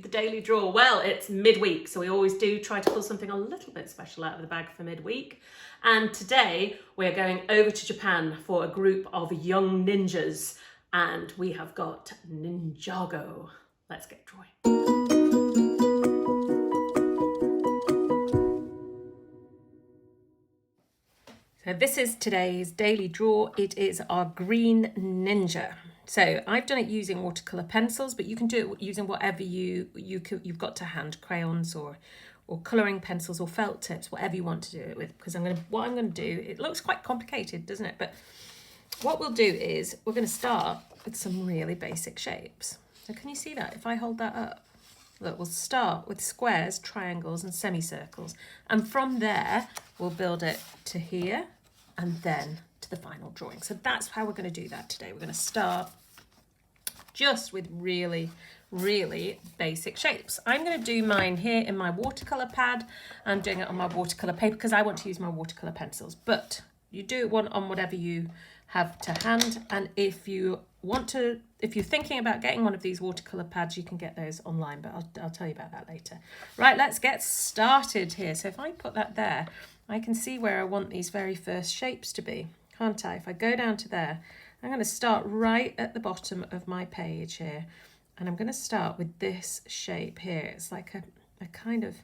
the daily draw. Well, it's midweek, so we always do try to pull something a little bit special out of the bag for midweek. And today we're going over to Japan for a group of young ninjas, and we have got Ninjago. Let's get drawing. So this is today's daily draw. It is our green ninja. So I've done it using watercolour pencils, but you can do it using whatever you've got to hand, crayons or colouring pencils or felt tips, whatever you want to do it with. Because what I'm going to do, it looks quite complicated, doesn't it? But what we'll do is we're going to start with some really basic shapes. So can you see that? If I hold that up, look, we'll start with squares, triangles and semicircles. And from there, we'll build it to here and then to the final drawing. So that's how we're going to do that today. We're going to start just with really, really basic shapes. I'm going to do mine here in my watercolour pad. I'm doing it on my watercolour paper because I want to use my watercolour pencils. But you do one on whatever you have to hand. And if you're thinking about getting one of these watercolour pads, you can get those online, but I'll tell you about that later. Right, let's get started here. So if I put that there, I can see where I want these very first shapes to be, can't I? If I go down to there, I'm going to start right at the bottom of my page here, and I'm going to start with this shape here. It's like a kind of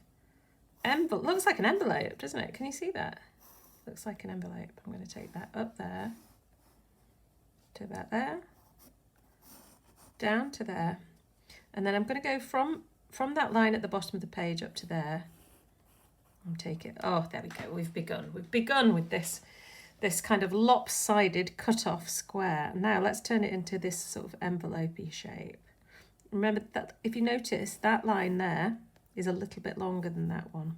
envelope, looks like an envelope, doesn't it? Can you see that? Looks like an envelope. I'm going to take that up there, to about there, down to there, and then I'm going to go from that line at the bottom of the page up to there and take it. Oh, there we go. We've begun with this kind of lopsided cut off square. Now let's turn it into this sort of envelope-y shape. Remember that if you notice, that line there is a little bit longer than that one.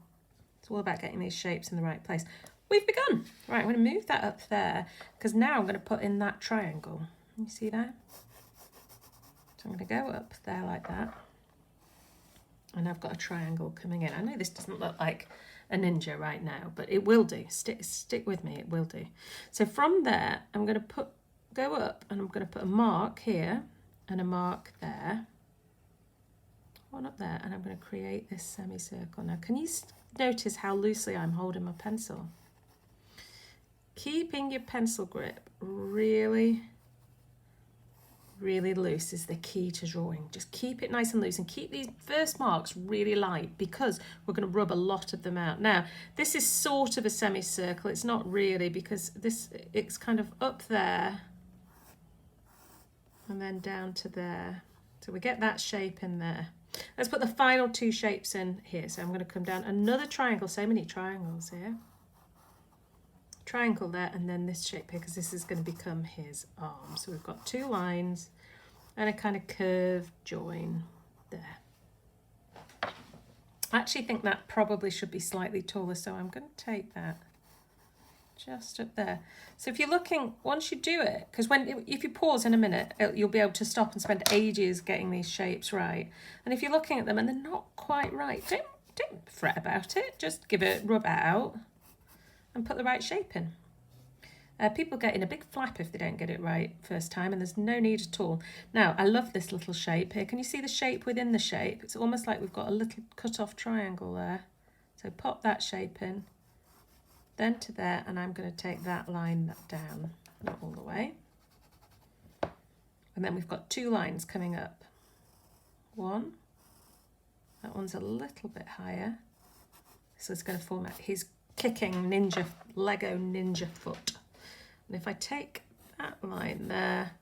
It's all about getting these shapes in the right place. We've begun. Right, I'm going to move that up there because now I'm going to put in that triangle. You see that? So I'm going to go up there like that. And I've got a triangle coming in. I know this doesn't look like a ninja right now, but it will do. Stick with me, it will do. So from there, I'm going to go up and I'm going to put a mark here and a mark there. One up there, and I'm going to create this semicircle. Now, can you notice how loosely I'm holding my pencil? Keeping your pencil grip really, really loose is the key to drawing. Just keep it nice and loose and keep these first marks really light because we're going to rub a lot of them out. Now, this is sort of a semicircle. It's not really because it's kind of up there and then down to there. So we get that shape in there. Let's put the final two shapes in here. So I'm going to come down another triangle. So many triangles here. Triangle there, and then this shape here, because this is going to become his arm. So we've got two lines and a kind of curved join there. I actually think that probably should be slightly taller, so I'm going to take that just up there. So if you're looking, once you do it, because if you pause in a minute, you'll be able to stop and spend ages getting these shapes right. And if you're looking at them and they're not quite right, don't fret about it. Just rub it out and put the right shape in. People get in a big flap if they don't get it right first time, and there's no need at all. Now, I love this little shape here. Can you see the shape within the shape? It's almost like we've got a little cut-off triangle there. So pop that shape in, then to there, and I'm going to take that line down, not all the way. And then we've got two lines coming up. One, that one's a little bit higher. So it's going to form his kicking Lego ninja foot. And if I take that line there,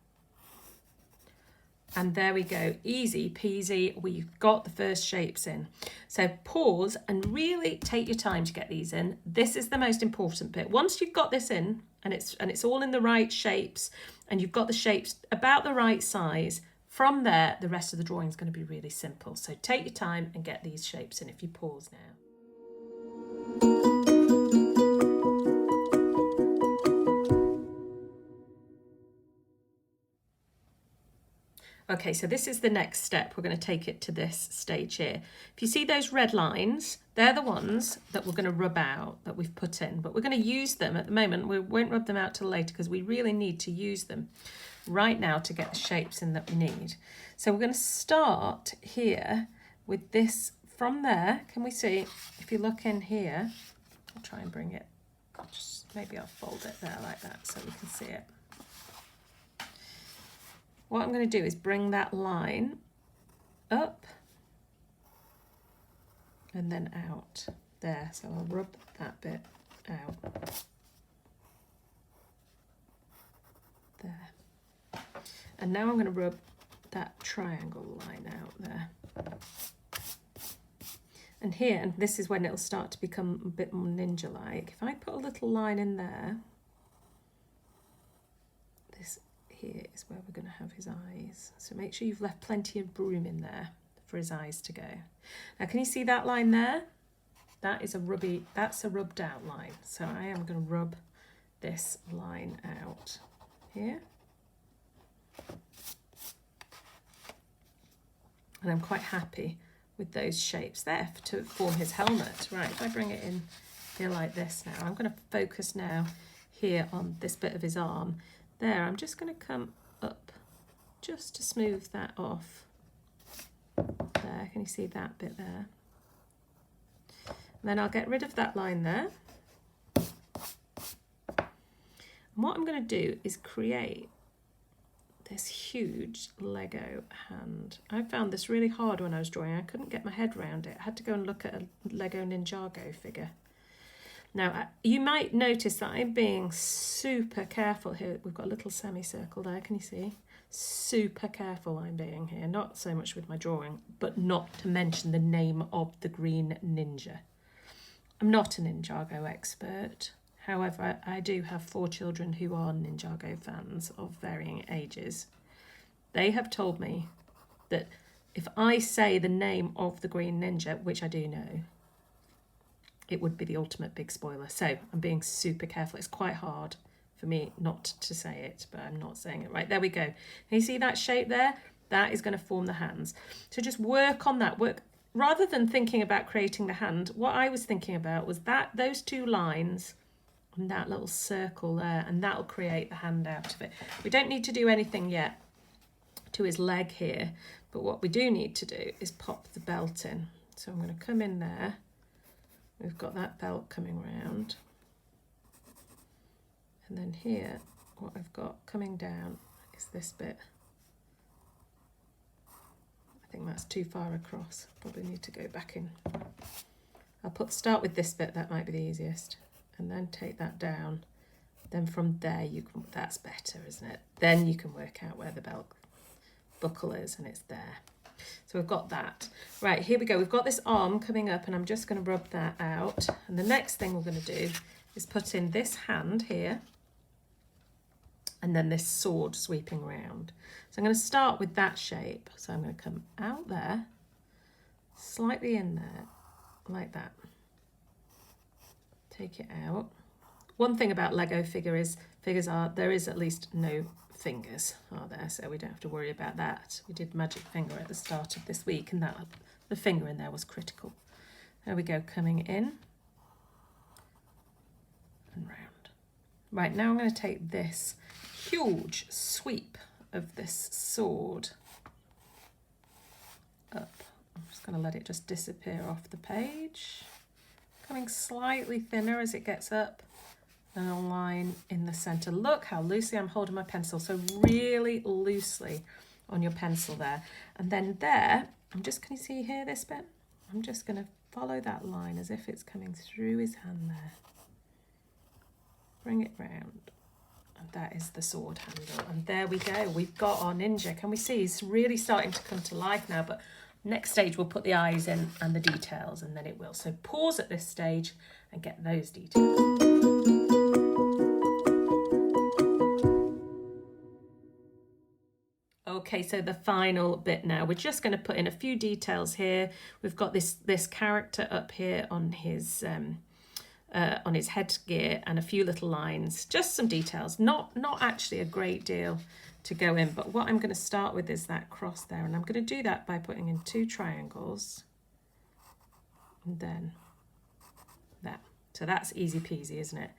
and there we go, easy peasy, we've got the first shapes in. So pause and really take your time to get these in. This is the most important bit. Once you've got this in and it's all in the right shapes and you've got the shapes about the right size, from there the rest of the drawing is going to be really simple. So take your time and get these shapes in if you pause now. Okay, so this is the next step. We're going to take it to this stage here. If you see those red lines, they're the ones that we're going to rub out, that we've put in. But we're going to use them at the moment. We won't rub them out till later because we really need to use them right now to get the shapes in that we need. So we're going to start here with this from there. Can we see, if you look in here, I'll try and bring it, maybe I'll fold it there like that so we can see it. What I'm going to do is bring that line up and then out there. So I'll rub that bit out there. And now I'm going to rub that triangle line out there. And here, and this is when it'll start to become a bit more ninja-like. If I put a little line in there, this here is where we're going to have his eyes. So make sure you've left plenty of room in there for his eyes to go. Now, can you see that line there? That is that's a rubbed out line. So I am going to rub this line out here. And I'm quite happy with those shapes there to form his helmet. Right, if I bring it in here like this now, I'm going to focus now here on this bit of his arm. There, I'm just going to come up just to smooth that off. There, can you see that bit there? And then I'll get rid of that line there. And what I'm going to do is create this huge Lego hand. I found this really hard when I was drawing. I couldn't get my head around it. I had to go and look at a Lego Ninjago figure. Now, you might notice that I'm being super careful here. We've got a little semicircle there, can you see? Super careful I'm being here. Not so much with my drawing, but not to mention the name of the Green Ninja. I'm not a Ninjago expert. However, I do have 4 children who are Ninjago fans of varying ages. They have told me that if I say the name of the Green Ninja, which I do know, it would be the ultimate big spoiler. So I'm being super careful. It's quite hard for me not to say it, but I'm not saying it. Right, there we go. Can you see that shape there? That is going to form the hands. So just work on that. Rather than thinking about creating the hand, what I was thinking about was those 2 lines and that little circle there, and that'll create the hand out of it. We don't need to do anything yet to his leg here, but what we do need to do is pop the belt in. So I'm going to come in there. We've got that belt coming round. And then here, what I've got coming down is this bit. I think that's too far across. Probably need to go back in. I'll start with this bit, that might be the easiest. And then take that down. Then from there, that's better, isn't it? Then you can work out where the belt buckle is, and it's there. So we've got that. Right, here we go. We've got this arm coming up, and I'm just going to rub that out. And the next thing we're going to do is put in this hand here, and then this sword sweeping round. So I'm going to start with that shape. So I'm going to come out there, slightly in there, like that. Take it out. One thing about Lego figures are there is at least no fingers, are there? So we don't have to worry about that. We did magic finger at the start of this week, and the finger in there was critical. There we go, coming in and round. Right, now I'm going to take this huge sweep of this sword up. I'm just going to let it just disappear off the page. Coming slightly thinner as it gets up, and a line in the center. Look how loosely I'm holding my pencil. So really loosely on your pencil there. And then there, can you see here this bit? I'm just going to follow that line as if it's coming through his hand there. Bring it round. And that is the sword handle. And there we go. We've got our ninja. Can we see? He's really starting to come to life now, but next stage, we'll put the eyes in and the details, and then it will. So pause at this stage and get those details. Okay, so the final bit now. We're just going to put in a few details here. We've got this character up here on his headgear and a few little lines. Just some details. Not actually a great deal to go in, but what I'm going to start with is that cross there, and I'm going to do that by putting in 2 triangles and then that. So that's easy peasy, isn't it?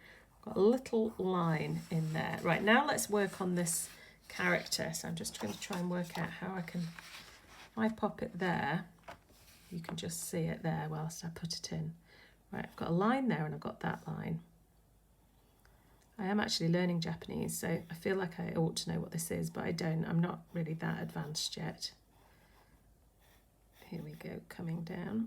Got a little line in there. Right, now let's work on this character. So I'm just going to try and work out how I pop it there, you can just see it there whilst I put it in. Right, I've got a line there and I've got that line. I am actually learning Japanese, so I feel like I ought to know what this is, but I don't. I'm not really that advanced yet. Here we go, coming down.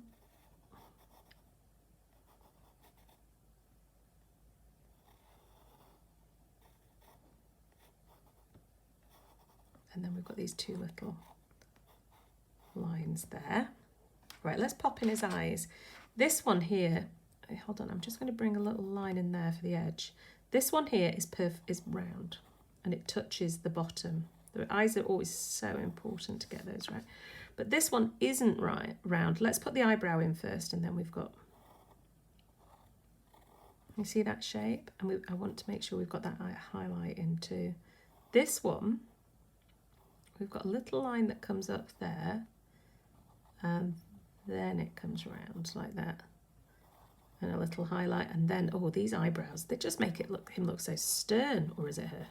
And then we've got these two little lines there. Right, let's pop in his eyes. This one here, hold on, I'm just going to bring a little line in there for the edge. This one here is round and it touches the bottom. The eyes are always so important to get those right. But this one isn't round. Let's put the eyebrow in first and then we've got, you see that shape? And I want to make sure we've got that highlight in too. This one, we've got a little line that comes up there and then it comes round like that. And a little highlight, and then, oh, these eyebrows, they just make him look so stern, or is it her?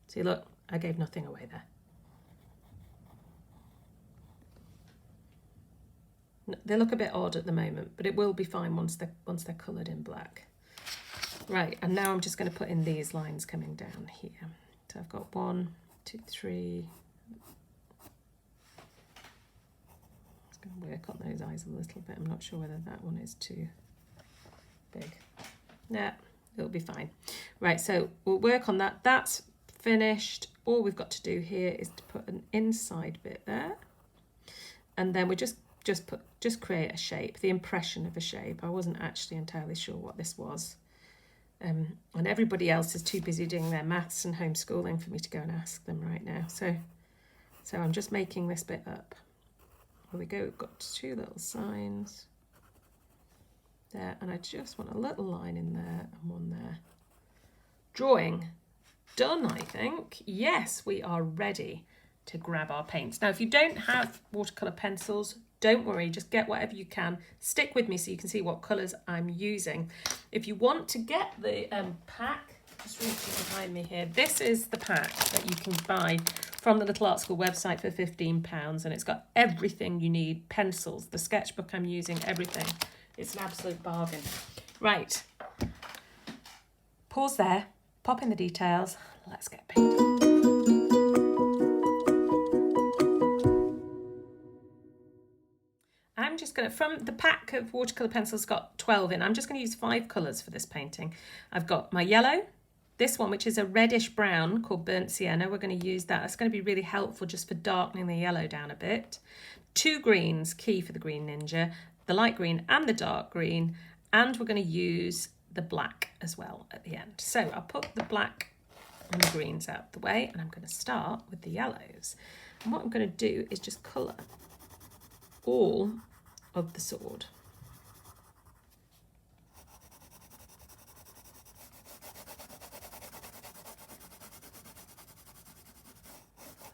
See, look, I gave nothing away there. They look a bit odd at the moment, but it will be fine once they're coloured in black. Right, and now I'm just going to put in these lines coming down here. So I've got 1, 2, 3. I'm going to work on those eyes a little bit. I'm not sure whether that one is too big. Yeah, it'll be fine. Right, so we'll work on that. That's finished. All we've got to do here is to put an inside bit there, and then we just create a shape, the impression of a shape. I wasn't actually entirely sure what this was, and everybody else is too busy doing their maths and homeschooling for me to go and ask them right now. So I'm just making this bit up. Here we go. We've got two little signs there, and I just want a little line in there and one there. Drawing done, I think. Yes, we are ready to grab our paints. Now, if you don't have watercolour pencils, don't worry, just get whatever you can. Stick with me so you can see what colours I'm using. If you want to get the pack, just reaching behind me here, this is the pack that you can buy from the Little Art School website for £15, and it's got everything you need, pencils, the sketchbook I'm using, everything. It's an absolute bargain. Right, pause there, pop in the details, let's get painting. I'm just going to, from the pack of watercolour pencils, got 12 in, I'm just going to use 5 colours for this painting. I've got my yellow, this one, which is a reddish brown called Burnt Sienna. We're going to use that. That's going to be really helpful just for darkening the yellow down a bit. 2 greens, key for the Green Ninja, the light green and the dark green, and we're going to use the black as well at the end. So I'll put the black and the greens out the way, and I'm going to start with the yellows. And what I'm going to do is just colour all of the sword.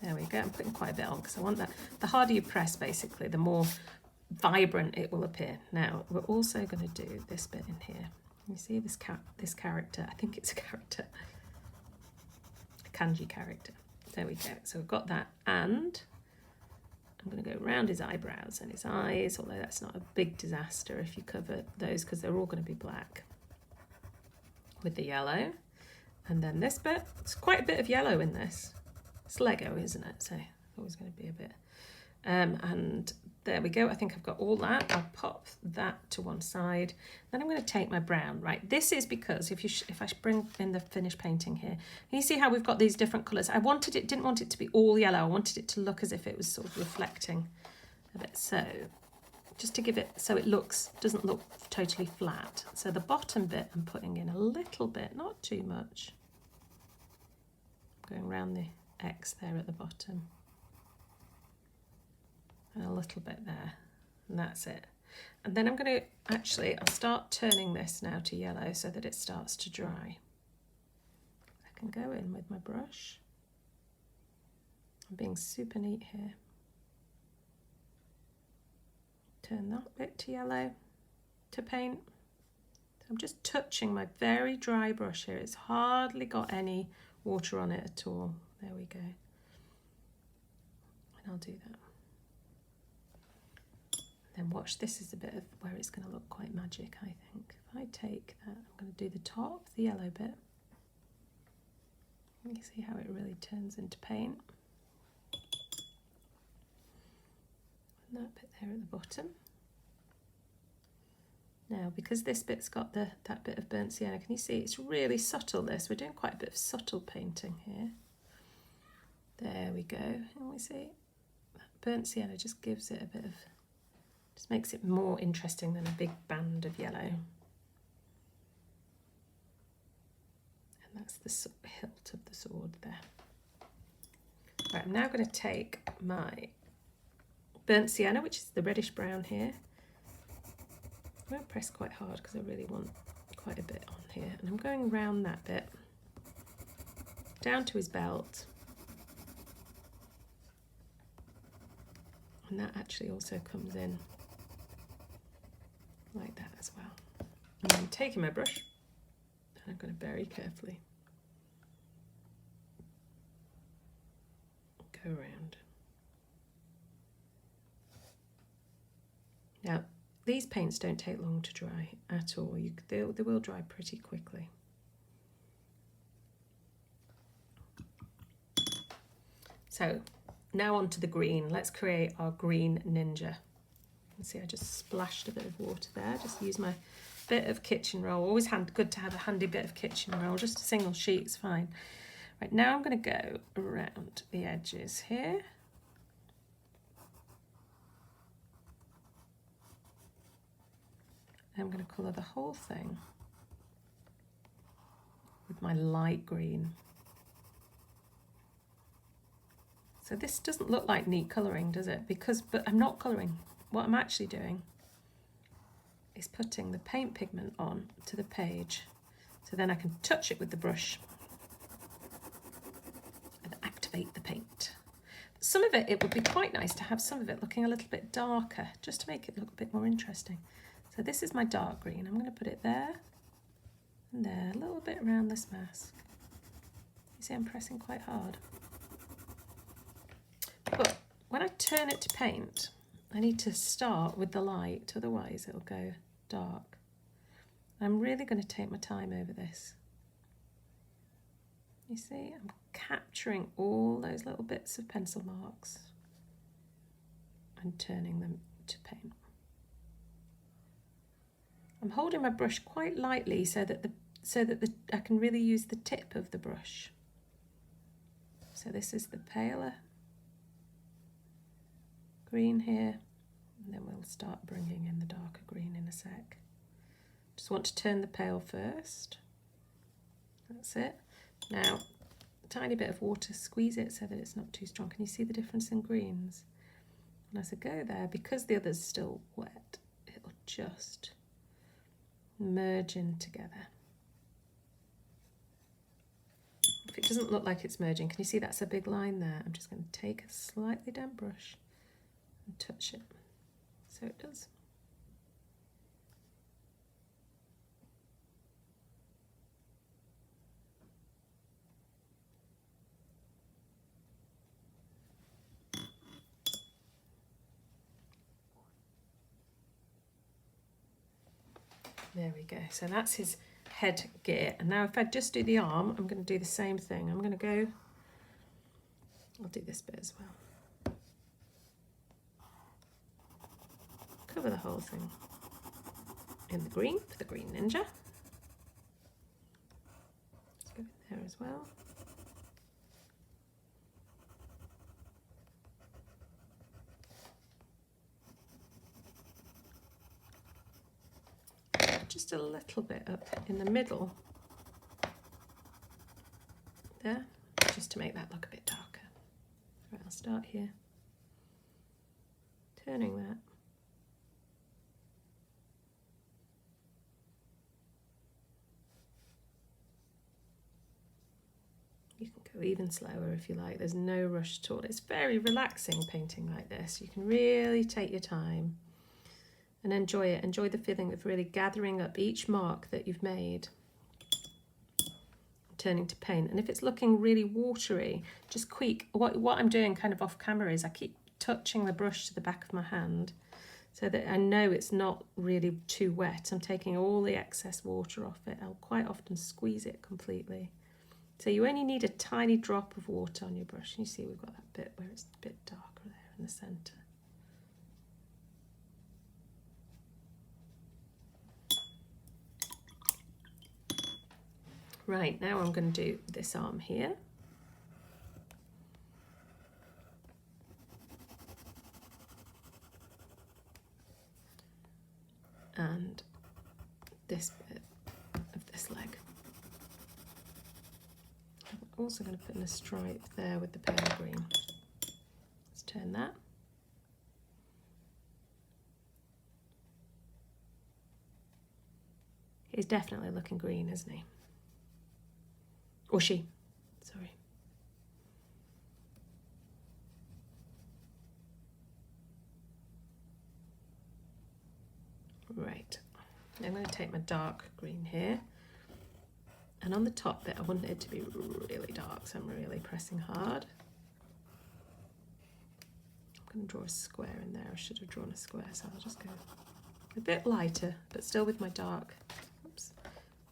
There we go. I'm putting quite a bit on because I want that. The harder you press, basically, the more vibrant it will appear. Now, we're also going to do this bit in here. You see this character? I think it's a character. A kanji character. There we go. So we've got that, and I'm going to go around his eyebrows and his eyes, although that's not a big disaster if you cover those because they're all going to be black with the yellow. And then this bit, it's quite a bit of yellow in this. It's Lego, isn't it? So always going to be a bit. And there we go. I think I've got all that. I'll pop that to one side. Then I'm going to take my brown. Right, this is because if I bring in the finished painting here, you see how we've got these different colours. Didn't want it to be all yellow. I wanted it to look as if it was sort of reflecting a bit. So just to give it so it doesn't look totally flat. So the bottom bit I'm putting in a little bit, not too much. Going around the X there at the bottom. And a little bit there, and that's it. And then I'm going to I'll start turning this now to yellow so that it starts to dry. I can go in with my brush. I'm being super neat here. Turn that bit to yellow to paint. I'm just touching my very dry brush here. It's hardly got any water on it at all. There we go. And I'll do that. Then And watch, this is a bit of where it's going to look quite magic, I think. If I take that, I'm going to do the top, the yellow bit. You see how it really turns into paint. And that bit there at the bottom. Now, because this bit's got that bit of burnt sienna, can you see it's really subtle, this? We're doing quite a bit of subtle painting here. There we go. And we see that burnt sienna just gives it a bit of, just makes it more interesting than a big band of yellow. And that's the hilt of the sword there. Right, I'm now going to take my burnt sienna, which is the reddish brown here. I'm going to press quite hard because I really want quite a bit on here. And I'm going round that bit, down to his belt. And that actually also comes in like that as well. And I'm taking my brush, and I'm going to very carefully go around. Now, these paints don't take long to dry at all. They will dry pretty quickly. So now onto the green. Let's create our green ninja. You can see I just splashed a bit of water there. Just use my bit of kitchen roll. Always good to have a handy bit of kitchen roll. Just a single sheet's fine. Right, now I'm going to go around the edges here. I'm going to colour the whole thing with my light green. So this doesn't look like neat colouring, does it? But I'm not colouring. What I'm actually doing is putting the paint pigment on to the page, so then I can touch it with the brush and activate the paint. Some of it would be quite nice to have some of it looking a little bit darker, just to make it look a bit more interesting. So this is my dark green. I'm going to put it there and there, a little bit around this mask. You see I'm pressing quite hard. But when I turn it to paint, I need to start with the light, otherwise it'll go dark. I'm really going to take my time over this. You see, I'm capturing all those little bits of pencil marks and turning them to paint. I'm holding my brush quite lightly so that I can really use the tip of the brush. So this is the paler green here, and then we'll start bringing in the darker green in a sec. Just want to turn the pale first. That's it. Now, a tiny bit of water, squeeze it so that it's not too strong. Can you see the difference in greens? And as I go there, because the other's still wet, it'll just merge in together. If it doesn't look like it's merging, can you see that's a big line there? I'm just going to take a slightly damp brush and touch it so it does. There we go. So that's his headgear. And now if I just do the arm, I'm going to do the same thing. I'm going to go, I'll do this bit as well. Cover the whole thing in the green for the green ninja. Let's go in there as well. Just a little bit up in the middle there, just to make that look a bit darker. Right, I'll start here, turning that. You can go even slower if you like, there's no rush at all. It's very relaxing painting like this. You can really take your time and enjoy it. Enjoy the feeling of really gathering up each mark that you've made, turning to paint. And if it's looking really watery, just quick. What I'm doing kind of off camera is I keep touching the brush to the back of my hand so that I know it's not really too wet. I'm taking all the excess water off it. I'll quite often squeeze it completely. So you only need a tiny drop of water on your brush. You see we've got that bit where it's a bit darker there in the centre. Right, now I'm going to do this arm here. And this bit of this leg. I'm also going to put in a stripe there with the pale green. Let's turn that. He's definitely looking green, isn't he? Or she, sorry. Right, I'm going to take my dark green here, and on the top bit I want it to be really dark, so I'm really pressing hard. I'm going to draw a square in there. I should have drawn a square, so I'll just go a bit lighter, but still with my dark,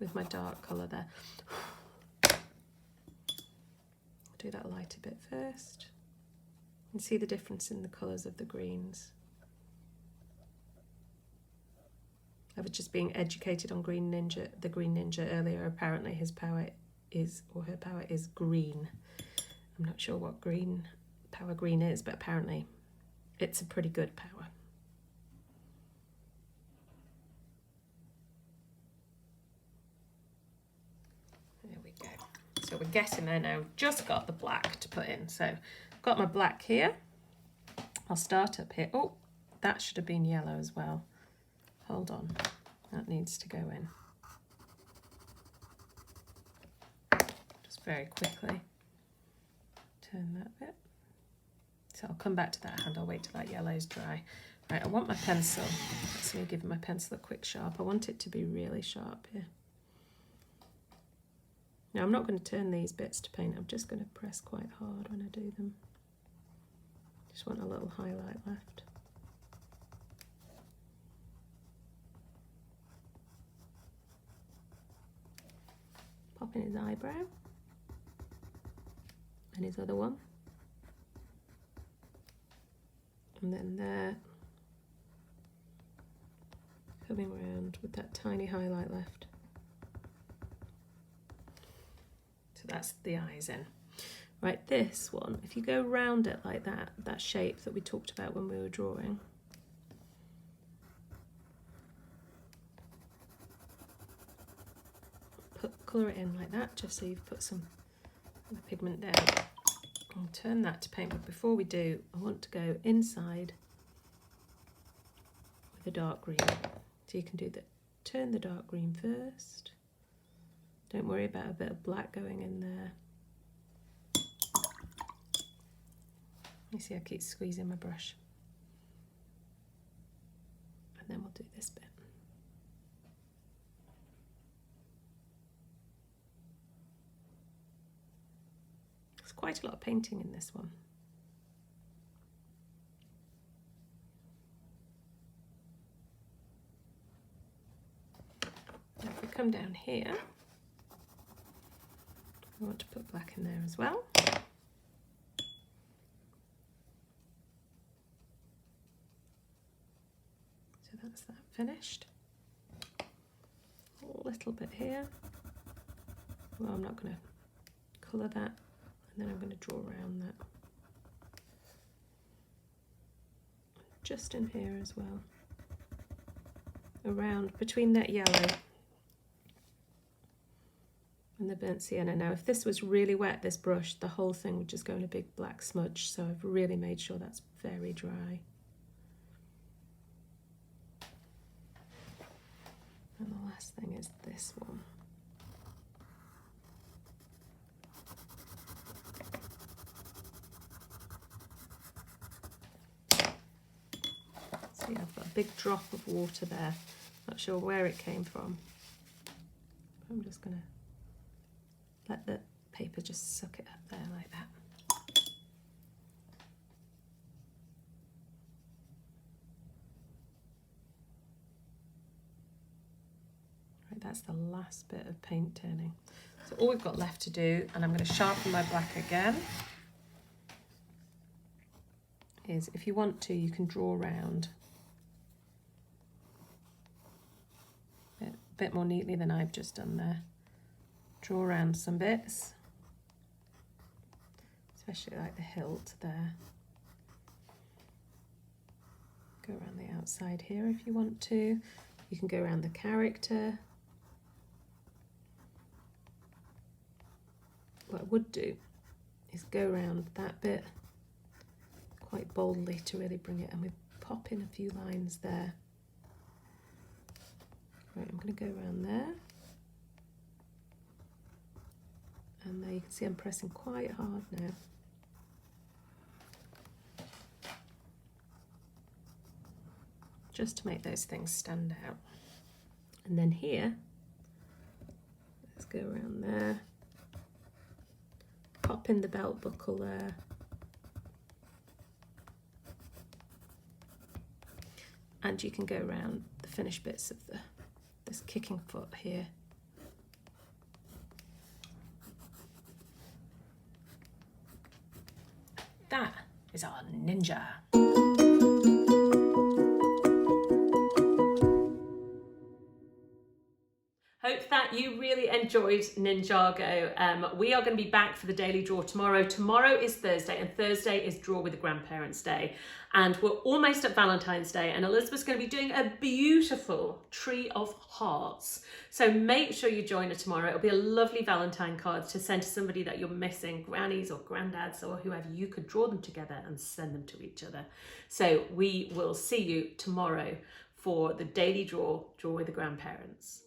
with my dark colour there. Do that lighter bit first. You can see the difference in the colours of the greens. I was just being educated on Green Ninja, the Green Ninja earlier. Apparently his power is, or her power is green. I'm not sure what power green is, but apparently it's a pretty good power. There we go. So we're getting there now. Just got the black to put in. So I've got my black here. I'll start up here. Oh, that should have been yellow as well. Hold on, that needs to go in. Just very quickly turn that bit. So I'll come back to that hand. I'll wait till that yellow's dry. Right, I want my pencil. Let's me give my pencil a quick sharp. I want it to be really sharp here. Now I'm not going to turn these bits to paint. I'm just going to press quite hard when I do them. Just want a little highlight left. Pop in his eyebrow and his other one, and then there, coming around with that tiny highlight left. So that's the eyes in. Right, this one, if you go round it like that, that shape that we talked about when we were drawing, colour it in like that, just so you've put some of the pigment down. I'll turn that to paint, but before we do, I want to go inside with a dark green. So you can do that. Turn the dark green first. Don't worry about a bit of black going in there. You see I keep squeezing my brush. And then we'll do this bit. There's quite a lot of painting in this one. Now if we come down here, I want to put black in there as well. So that's that finished. A little bit here. Well, I'm not going to colour that, and then I'm going to draw around that. Just in here as well. Around between that yellow and the burnt sienna. Now if this was really wet, this brush, the whole thing would just go in a big black smudge, so I've really made sure that's very dry. And the last thing is this one. See, I've got a big drop of water there. Not sure where it came from. I'm just going to let the paper just suck it up there like that. That's the last bit of paint turning. So all we've got left to do, and I'm going to sharpen my black again, is if you want to, you can draw around a bit more neatly than I've just done there. Draw around some bits, especially like the hilt there. Go around the outside here if you want to. You can go around the character. What I would do is go around that bit quite boldly to really bring it, and we pop in a few lines there. Right, I'm going to go around there. And there you can see I'm pressing quite hard now. Just to make those things stand out. And then here, let's go around there. Pop in the belt buckle there. And you can go around the finished bits of this kicking foot here. That is our ninja. Hope that you really enjoyed Ninjago. We are going to be back for the daily draw tomorrow. Tomorrow is Thursday, and Thursday is Draw with the Grandparents Day. And we're almost at Valentine's Day, and Elizabeth's going to be doing a beautiful tree of hearts. So make sure you join her tomorrow. It'll be a lovely Valentine card to send to somebody that you're missing, grannies or granddads or whoever. You could draw them together and send them to each other. So we will see you tomorrow for the daily draw with the grandparents.